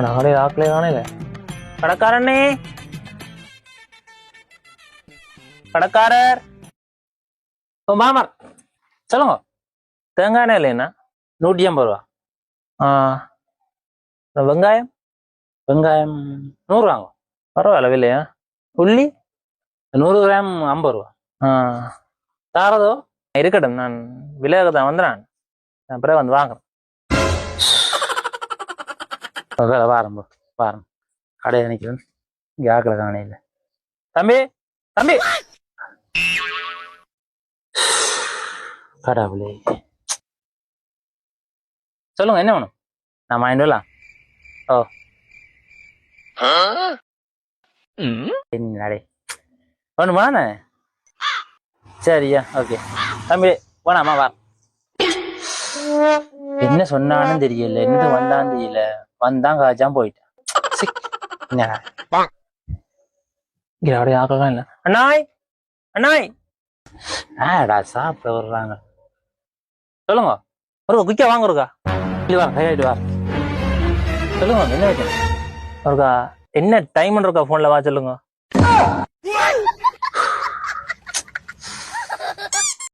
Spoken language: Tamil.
நாளே ஆக்கலே காணல. கடைக்காரண்ணே, கடைக்காரர். ஓ மாமர், சொல்லுங்க. தேங்காய் எண்ணெய் இல்லைண்ணா? 150 ரூபா. வெங்காயம்? வெங்காயம் 100 வாங்க. பரவாயில்ல வில்லையா? உள்ளி 100 கிராம் 50 ரூபா. தாரதோ இருக்கட்டும், நான் விலையாக தான் வந்துடுறேன். நான் பிறகு வந்து வாங்குறேன். வாரம் வாரம் கடையை நிற்கிறேன். இங்கே ஆக்கிற காணையில். தம்பி தம்பி, கடவுளே. சொல்லுங்க, என்ன வேணும்? நான் வாங்கிட்டு வரலாம். ஓ என்னடே ஒன்று வேணாண்ணே. சரியா, ஓகே. தம்பி வேணாமா, வா. என்ன சொன்னான்னு தெரியல, என்ன வந்தான்னு தெரியல. வந்தான் காய்ச்சான் போயிட்டான். என்னடா இங்கே அப்படியே ஆக்கலாம் இல்லை. அண்ணாய் அண்ணாய், ஆடா சாப்பிட வர்றாங்க. சொல்லுங்க. ஒரு குயிக்கா வாங்க ஒருக்கா. இது வா, கையாயிட்டு வா. சொல்லுங்க, என்ன வைக்கணும்? ஒருக்கா என்ன டைம் இருக்கா ஃபோனில் வா சொல்லுங்க.